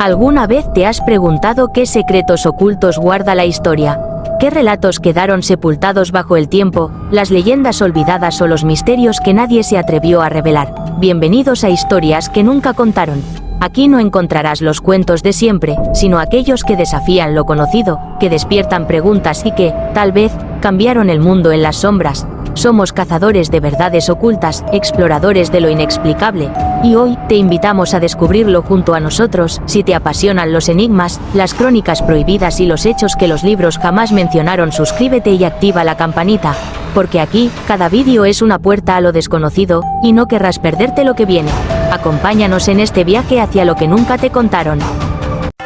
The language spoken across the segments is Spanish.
¿Alguna vez te has preguntado qué secretos ocultos guarda la historia? ¿Qué relatos quedaron sepultados bajo el tiempo, las leyendas olvidadas o los misterios que nadie se atrevió a revelar? Bienvenidos a Historias que nunca contaron. Aquí no encontrarás los cuentos de siempre, sino aquellos que desafían lo conocido, que despiertan preguntas y que, tal vez, cambiaron el mundo en las sombras. Somos cazadores de verdades ocultas, exploradores de lo inexplicable, y hoy te invitamos a descubrirlo junto a nosotros. Si te apasionan los enigmas, las crónicas prohibidas y los hechos que los libros jamás mencionaron, suscríbete y activa la campanita, porque aquí, cada vídeo es una puerta a lo desconocido, y no querrás perderte lo que viene. Acompáñanos en este viaje hacia lo que nunca te contaron.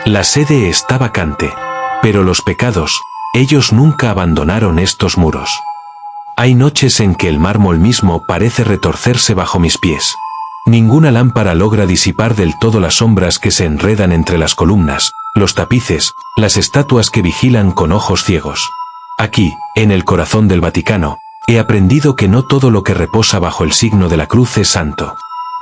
La sede está vacante, pero los pecados, ellos nunca abandonaron estos muros. Hay noches en que el mármol mismo parece retorcerse bajo mis pies. Ninguna lámpara logra disipar del todo las sombras que se enredan entre las columnas, los tapices, las estatuas que vigilan con ojos ciegos. Aquí, en el corazón del Vaticano, he aprendido que no todo lo que reposa bajo el signo de la cruz es santo.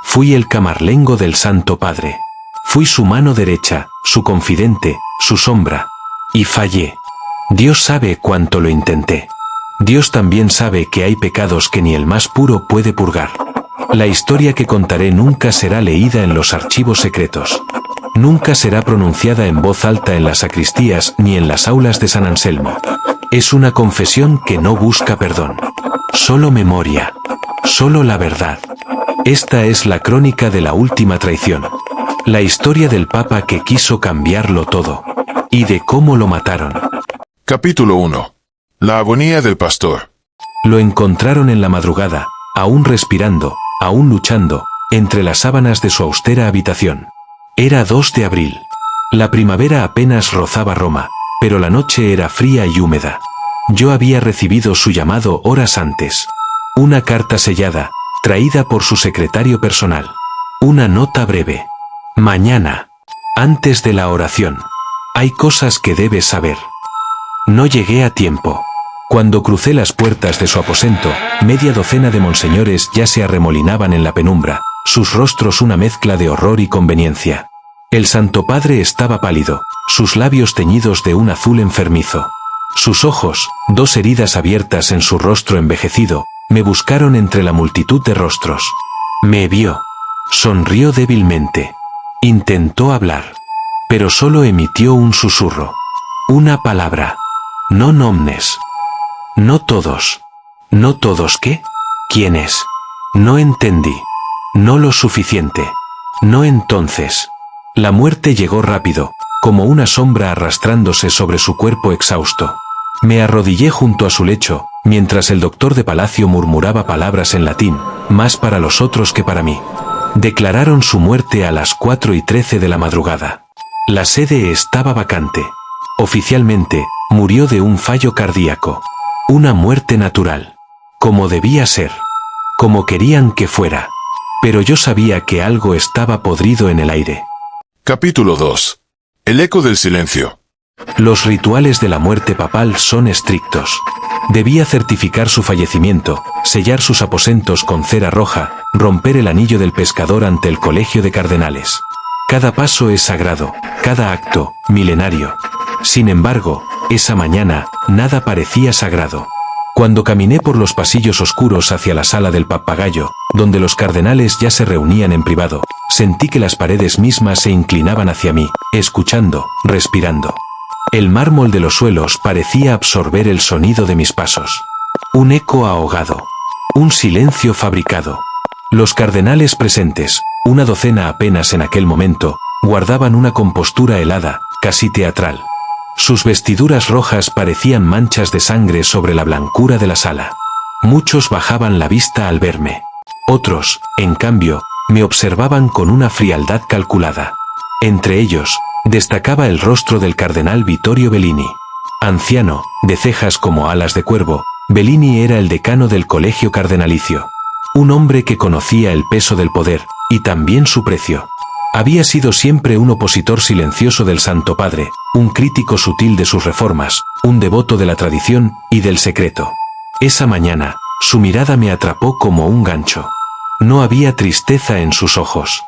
Fui el camarlengo del Santo Padre. Fui su mano derecha, su confidente, su sombra. Y fallé. Dios sabe cuánto lo intenté. Dios también sabe que hay pecados que ni el más puro puede purgar. La historia que contaré nunca será leída en los archivos secretos. Nunca será pronunciada en voz alta en las sacristías ni en las aulas de San Anselmo. Es una confesión que no busca perdón. Solo memoria. Solo la verdad. Esta es la crónica de la última traición. La historia del Papa que quiso cambiarlo todo. Y de cómo lo mataron. Capítulo 1. La agonía del pastor. Lo encontraron en la madrugada, aún respirando, aún luchando, entre las sábanas de su austera habitación. Era 2 de abril. La primavera apenas rozaba Roma, pero la noche era fría y húmeda. Yo había recibido su llamado horas antes. Una carta sellada, traída por su secretario personal. Una nota breve. Mañana, antes de la oración. Hay cosas que debes saber. No llegué a tiempo. Cuando crucé las puertas de su aposento, media docena de monseñores ya se arremolinaban en la penumbra, sus rostros una mezcla de horror y conveniencia. El Santo Padre estaba pálido, sus labios teñidos de un azul enfermizo. Sus ojos, 2 heridas abiertas en su rostro envejecido, me buscaron entre la multitud de rostros. Me vio. Sonrió débilmente. Intentó hablar. Pero solo emitió un susurro. Una palabra. No nomnes. No todos. ¿No todos qué? ¿Quiénes? No entendí. No lo suficiente. No entonces. La muerte llegó rápido, como una sombra arrastrándose sobre su cuerpo exhausto. Me arrodillé junto a su lecho, mientras el doctor de palacio murmuraba palabras en latín, más para los otros que para mí. Declararon su muerte a las 4:13 de la madrugada. La sede estaba vacante. Oficialmente, murió de un fallo cardíaco. Una muerte natural. Como debía ser. Como querían que fuera. Pero yo sabía que algo estaba podrido en el aire. Capítulo 2. El eco del silencio. Los rituales de la muerte papal son estrictos. Debía certificar su fallecimiento, sellar sus aposentos con cera roja, romper el anillo del pescador ante el colegio de cardenales. Cada paso es sagrado, cada acto, milenario. Sin embargo, esa mañana, nada parecía sagrado. Cuando caminé por los pasillos oscuros hacia la sala del papagayo, donde los cardenales ya se reunían en privado, sentí que las paredes mismas se inclinaban hacia mí, escuchando, respirando. El mármol de los suelos parecía absorber el sonido de mis pasos. Un eco ahogado. Un silencio fabricado. Los cardenales presentes, una docena apenas en aquel momento, guardaban una compostura helada, casi teatral. Sus vestiduras rojas parecían manchas de sangre sobre la blancura de la sala. Muchos bajaban la vista al verme. Otros, en cambio, me observaban con una frialdad calculada. Entre ellos, destacaba el rostro del cardenal Vittorio Bellini. Anciano, de cejas como alas de cuervo, Bellini era el decano del colegio cardenalicio. Un hombre que conocía el peso del poder, y también su precio. Había sido siempre un opositor silencioso del Santo Padre, un crítico sutil de sus reformas, un devoto de la tradición y del secreto. Esa mañana, su mirada me atrapó como un gancho. No había tristeza en sus ojos.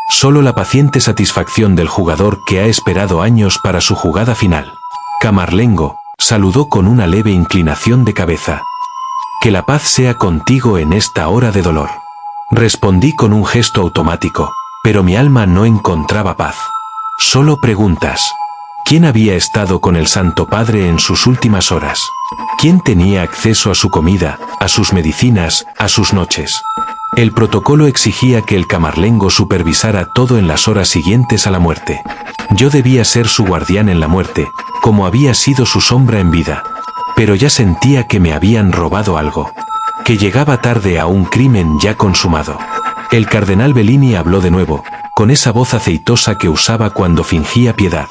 Solo la paciente satisfacción del jugador que ha esperado años para su jugada final. Camarlengo, saludó con una leve inclinación de cabeza. Que la paz sea contigo en esta hora de dolor. Respondí con un gesto automático, pero mi alma no encontraba paz. Solo preguntas. ¿Quién había estado con el Santo Padre en sus últimas horas? ¿Quién tenía acceso a su comida, a sus medicinas, a sus noches? El protocolo exigía que el camarlengo supervisara todo en las horas siguientes a la muerte. Yo debía ser su guardián en la muerte, como había sido su sombra en vida. Pero ya sentía que me habían robado algo. Que llegaba tarde a un crimen ya consumado. El cardenal Bellini habló de nuevo, con esa voz aceitosa que usaba cuando fingía piedad.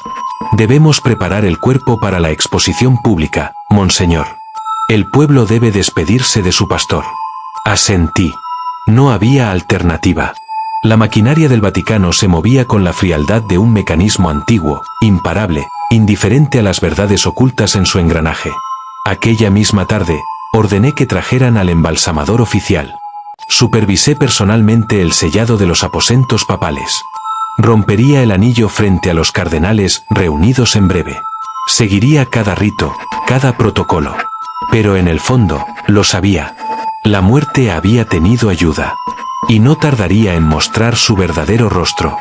Debemos preparar el cuerpo para la exposición pública, monseñor. El pueblo debe despedirse de su pastor. Asentí. No había alternativa. La maquinaria del Vaticano se movía con la frialdad de un mecanismo antiguo, imparable, indiferente a las verdades ocultas en su engranaje. Aquella misma tarde, ordené que trajeran al embalsamador oficial. Supervisé personalmente el sellado de los aposentos papales. Rompería el anillo frente a los cardenales reunidos en breve. Seguiría cada rito, cada protocolo. Pero en el fondo, lo sabía. La muerte había tenido ayuda. Y no tardaría en mostrar su verdadero rostro.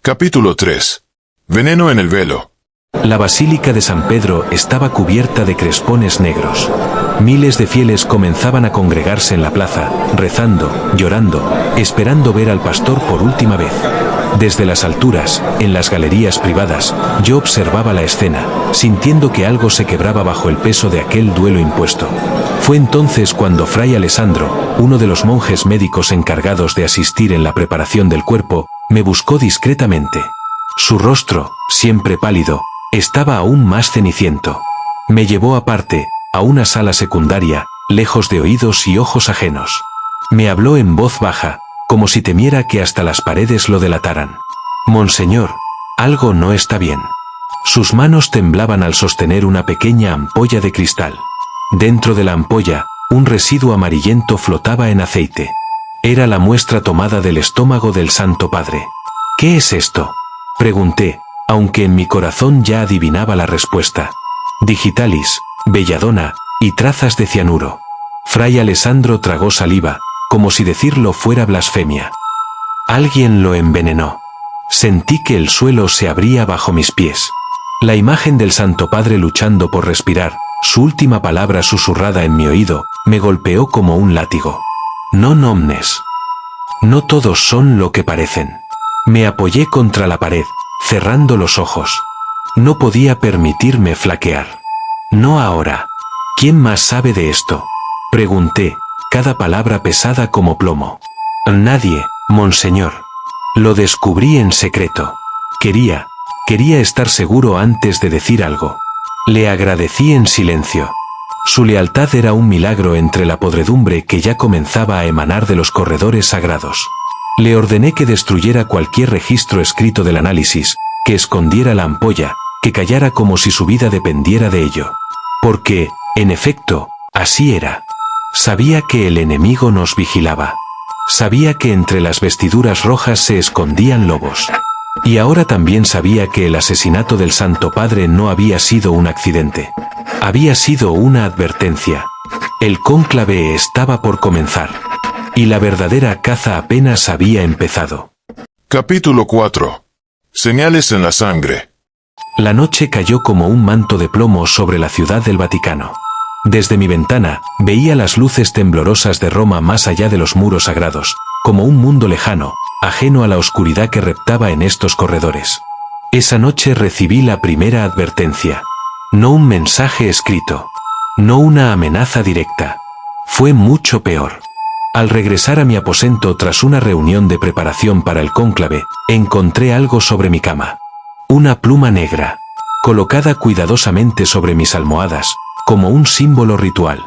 Capítulo 3. Veneno en el velo. La Basílica de San Pedro estaba cubierta de crespones negros. Miles de fieles comenzaban a congregarse en la plaza, rezando, llorando, esperando ver al pastor por última vez. Desde las alturas, en las galerías privadas, yo observaba la escena, sintiendo que algo se quebraba bajo el peso de aquel duelo impuesto. Fue entonces cuando Fray Alessandro, uno de los monjes médicos encargados de asistir en la preparación del cuerpo, me buscó discretamente. Su rostro, siempre pálido, estaba aún más ceniciento. Me llevó aparte, a una sala secundaria, lejos de oídos y ojos ajenos. Me habló en voz baja, como si temiera que hasta las paredes lo delataran. Monseñor, algo no está bien. Sus manos temblaban al sostener una pequeña ampolla de cristal. Dentro de la ampolla, un residuo amarillento flotaba en aceite. Era la muestra tomada del estómago del Santo Padre. ¿Qué es esto?, pregunté, aunque en mi corazón ya adivinaba la respuesta. Digitalis, belladona, y trazas de cianuro. Fray Alessandro tragó saliva, como si decirlo fuera blasfemia. Alguien lo envenenó. Sentí que el suelo se abría bajo mis pies. La imagen del Santo Padre luchando por respirar, su última palabra susurrada en mi oído, me golpeó como un látigo. Non omnes. No todos son lo que parecen. Me apoyé contra la pared, cerrando los ojos. No podía permitirme flaquear. No ahora. ¿Quién más sabe de esto?, pregunté, cada palabra pesada como plomo. Nadie, monseñor. Lo descubrí en secreto. Quería estar seguro antes de decir algo. Le agradecí en silencio. Su lealtad era un milagro entre la podredumbre que ya comenzaba a emanar de los corredores sagrados. Le ordené que destruyera cualquier registro escrito del análisis, que escondiera la ampolla, que callara como si su vida dependiera de ello. Porque, en efecto, así era. Sabía que el enemigo nos vigilaba. Sabía que entre las vestiduras rojas se escondían lobos. Y ahora también sabía que el asesinato del Santo Padre no había sido un accidente. Había sido una advertencia. El cónclave estaba por comenzar. Y la verdadera caza apenas había empezado. Capítulo 4. Señales en la sangre. La noche cayó como un manto de plomo sobre la ciudad del Vaticano. Desde mi ventana, veía las luces temblorosas de Roma más allá de los muros sagrados, como un mundo lejano, ajeno a la oscuridad que reptaba en estos corredores. Esa noche recibí la primera advertencia. No un mensaje escrito. No una amenaza directa. Fue mucho peor. Al regresar a mi aposento tras una reunión de preparación para el cónclave, encontré algo sobre mi cama. Una pluma negra, colocada cuidadosamente sobre mis almohadas, como un símbolo ritual.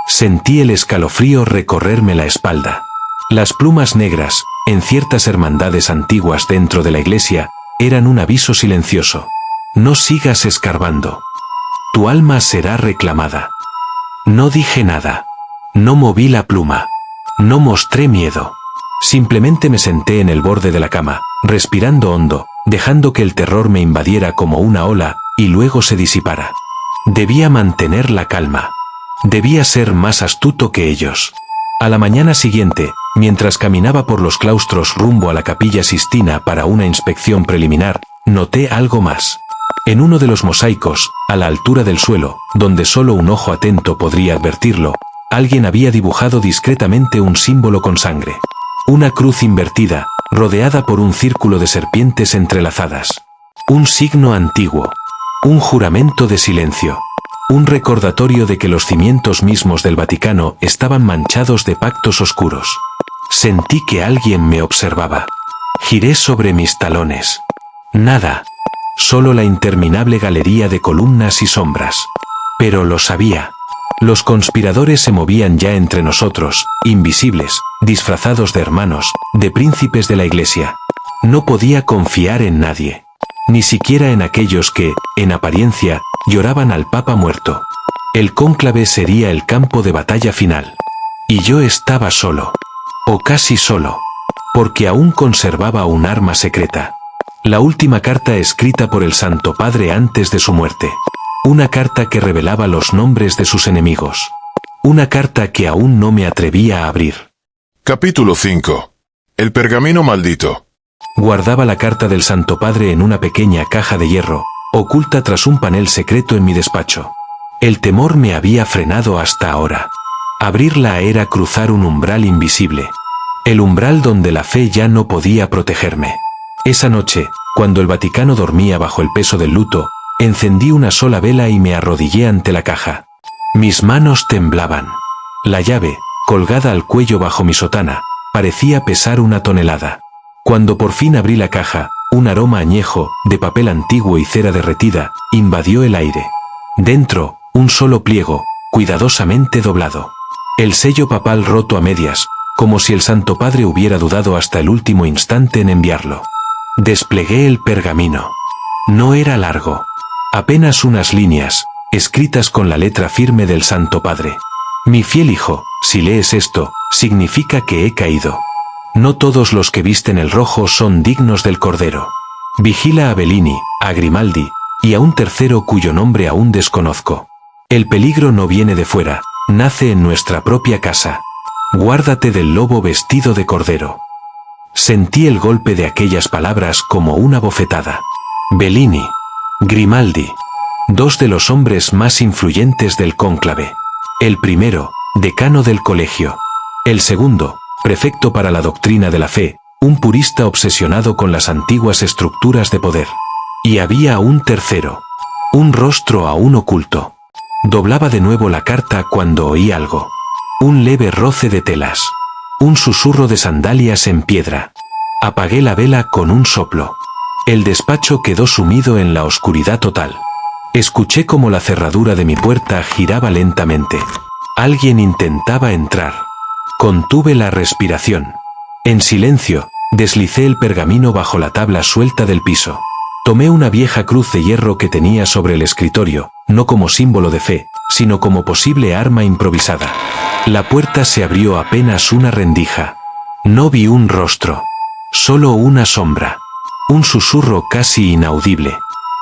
Sentí el escalofrío recorrerme la espalda. Las plumas negras, en ciertas hermandades antiguas dentro de la iglesia, eran un aviso silencioso. No sigas escarbando. Tu alma será reclamada. No dije nada. No moví la pluma. No mostré miedo. Simplemente me senté en el borde de la cama, respirando hondo, dejando que el terror me invadiera como una ola, y luego se disipara. Debía mantener la calma. Debía ser más astuto que ellos. A la mañana siguiente, mientras caminaba por los claustros rumbo a la Capilla Sistina para una inspección preliminar, noté algo más. En uno de los mosaicos, a la altura del suelo, donde solo un ojo atento podría advertirlo, alguien había dibujado discretamente un símbolo con sangre. Una cruz invertida, rodeada por un círculo de serpientes entrelazadas. Un signo antiguo. Un juramento de silencio. Un recordatorio de que los cimientos mismos del Vaticano estaban manchados de pactos oscuros. Sentí que alguien me observaba. Giré sobre mis talones. Nada. Solo la interminable galería de columnas y sombras. Pero lo sabía. Los conspiradores se movían ya entre nosotros, invisibles, disfrazados de hermanos, de príncipes de la Iglesia. No podía confiar en nadie. Ni siquiera en aquellos que, en apariencia, lloraban al Papa muerto. El cónclave sería el campo de batalla final. Y yo estaba solo. O casi solo. Porque aún conservaba un arma secreta. La última carta escrita por el Santo Padre antes de su muerte. Una carta que revelaba los nombres de sus enemigos. Una carta que aún no me atrevía a abrir. Capítulo 5. El pergamino maldito. Guardaba la carta del Santo Padre en una pequeña caja de hierro, oculta tras un panel secreto en mi despacho. El temor me había frenado hasta ahora. Abrirla era cruzar un umbral invisible. El umbral donde la fe ya no podía protegerme. Esa noche, cuando el Vaticano dormía bajo el peso del luto, encendí una sola vela y me arrodillé ante la caja. Mis manos temblaban. La llave, colgada al cuello bajo mi sotana, parecía pesar 1 tonelada. Cuando por fin abrí la caja, un aroma añejo, de papel antiguo y cera derretida, invadió el aire. Dentro, un solo pliego, cuidadosamente doblado. El sello papal roto a medias, como si el Santo Padre hubiera dudado hasta el último instante en enviarlo. Desplegué el pergamino. No era largo. Apenas unas líneas, escritas con la letra firme del Santo Padre. Mi fiel hijo, si lees esto, significa que he caído. No todos los que visten el rojo son dignos del Cordero. Vigila a Bellini, a Grimaldi, y a un tercero cuyo nombre aún desconozco. El peligro no viene de fuera, nace en nuestra propia casa. Guárdate del lobo vestido de cordero. Sentí el golpe de aquellas palabras como una bofetada. Bellini. Grimaldi. 2 de los hombres más influyentes del cónclave. El primero, decano del colegio. El segundo, prefecto para la doctrina de la fe, un purista obsesionado con las antiguas estructuras de poder. Y había un tercero. Un rostro aún oculto. Doblaba de nuevo la carta cuando oí algo. Un leve roce de telas. Un susurro de sandalias en piedra. Apagué la vela con un soplo. El despacho quedó sumido en la oscuridad total. Escuché como la cerradura de mi puerta giraba lentamente. Alguien intentaba entrar. Contuve la respiración. En silencio, deslicé el pergamino bajo la tabla suelta del piso. Tomé una vieja cruz de hierro que tenía sobre el escritorio, no como símbolo de fe, sino como posible arma improvisada. La puerta se abrió apenas una rendija. No vi un rostro. Solo una sombra. Un susurro casi inaudible.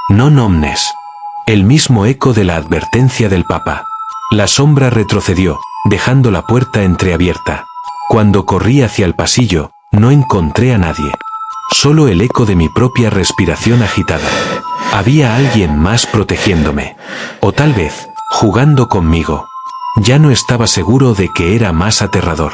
Non omnes. El mismo eco de la advertencia del Papa. La sombra retrocedió, dejando la puerta entreabierta. Cuando corrí hacia el pasillo, no encontré a nadie. Solo el eco de mi propia respiración agitada. Había alguien más protegiéndome. O tal vez, jugando conmigo. Ya no estaba seguro de que era más aterrador.